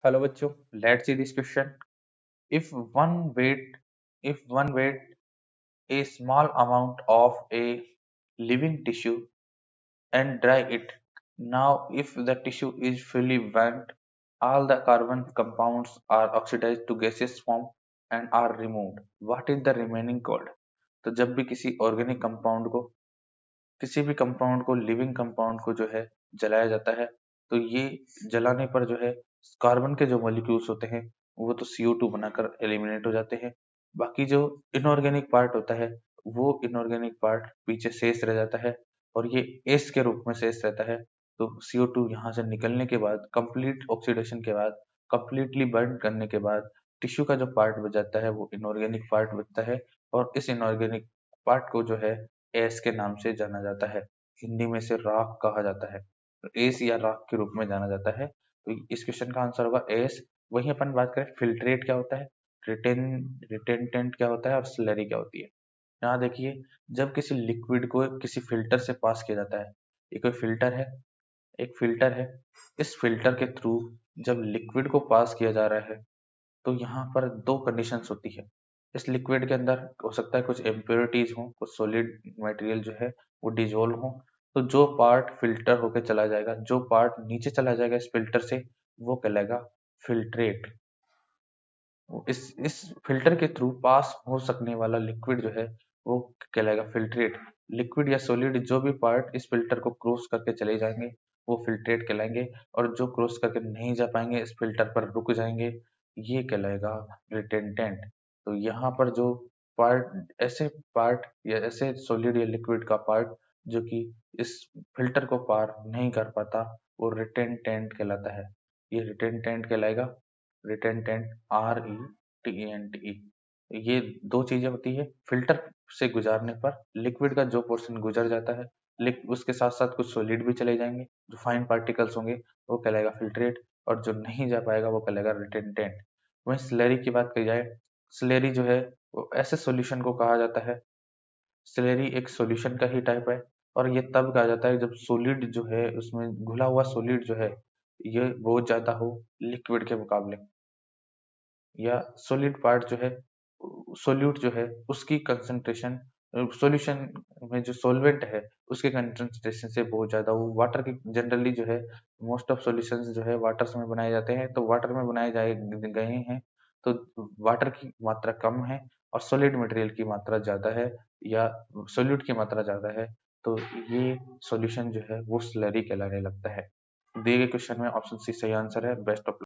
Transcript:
Hello बच्चों, let's see this question. If one weight a small amount of a living tissue and dry it. Now, if the tissue is fully burnt, all the carbon compounds are oxidized to gaseous form and are removed. What is the remaining called? तो जब भी किसी भी compound को living compound को जो है जलाया जाता है, तो ये जलाने पर जो है कार्बन के जो मॉलिक्यूल्स होते हैं वो तो CO2 बनाकर एलिमिनेट हो जाते हैं। बाकी जो इनऑर्गेनिक पार्ट होता है वो इनऑर्गेनिक पार्ट पीछे शेष रह जाता है और ये एस के रूप में शेष रहता है। तो CO2 यहाँ से निकलने के बाद कंप्लीट ऑक्सीडेशन के बाद कंप्लीटली बर्न करने के बाद टिश्यू का जो पार्ट बच जाता है वो इनऑर्गेनिक पार्ट बचता है और इस इनऑर्गेनिक पार्ट को जो है एस के नाम से जाना जाता है। हिंदी में इसे राख कहा जाता है। एस या राख के रूप में जाना जाता है। तो इस क्वेश्चन का आंसर होगा एस। वहीं अपन बात करें फिल्ट्रेट क्या होता है, रिटेन रिटेंटेंट क्या होता है और स्लरी क्या होती है। यहाँ देखिए, जब किसी लिक्विड को किसी फिल्टर से पास किया जाता है, ये कोई फिल्टर है, एक फिल्टर है। इस फिल्टर के थ्रू जब लिक्विड को पास किया जा रहा है तो यहाँ पर दो कंडीशंस होती है। इस लिक्विड के अंदर हो सकता है कुछ इम्प्योरिटीज हो, कुछ सॉलिड मटेरियल जो है वो डिजोल्व हो। तो जो पार्ट फिल्टर होकर चला जाएगा, जो पार्ट नीचे चला जाएगा इस फिल्टर से, वो कहलाएगा फिल्ट्रेट। इस फिल्टर के थ्रू पास हो सकने वाला लिक्विड जो है वो कहलाएगा फिल्ट्रेट। लिक्विड या सॉलिड जो भी पार्ट इस फिल्टर को क्रॉस करके चले जाएंगे वो फिल्ट्रेट कहलाएंगे और जो क्रॉस करके नहीं जा पाएंगे, इस फिल्टर पर रुक जाएंगे, ये कहलाएगा रिटेंटेंट। तो यहाँ पर जो पार्ट या ऐसे सॉलिड या लिक्विड का पार्ट जो कि इस फिल्टर को पार नहीं कर पाता वो रिटेंटेंट कहलाता है। ये रिटेंटेंट कहलाएगा। रिटेंटेंट RETENT। ये दो चीजें होती है। फिल्टर से गुजारने पर लिक्विड का जो पोर्शन गुजर जाता है, उसके साथ साथ कुछ सॉलिड भी चले जाएंगे, जो फाइन पार्टिकल्स होंगे वो कहलाएगा फिल्ट्रेट और जो नहीं जा पाएगा वो कहलाएगा रिटेंटेंट। वहीं स्लरी की बात की जाए, स्लरी जो है वो ऐसे सॉल्यूशन को कहा जाता है। स्लरी एक सॉल्यूशन का ही टाइप है और ये तब कहा जाता है जब सॉलिड जो है उसमें घुला हुआ सॉलिड जो है ये बहुत ज्यादा हो लिक्विड के मुकाबले, या सॉलिड पार्ट जो है सोल्यूट जो है उसकी कंसंट्रेशन सॉल्यूशन में जो सॉल्वेंट है उसके कंसंट्रेशन से बहुत ज्यादा हो। वाटर की जनरली जो है मोस्ट ऑफ सॉल्यूशंस जो है वाटर में बनाए जाते हैं, तो वाटर में बनाए जाए गए हैं तो वाटर की मात्रा कम है और सॉलिड मटेरियल की मात्रा ज्यादा है या सोल्यूट की मात्रा ज्यादा है, तो ये सॉल्यूशन जो है वो स्लरी कहलाने लगता है। दिए गए क्वेश्चन में ऑप्शन सी सही आंसर है। Best of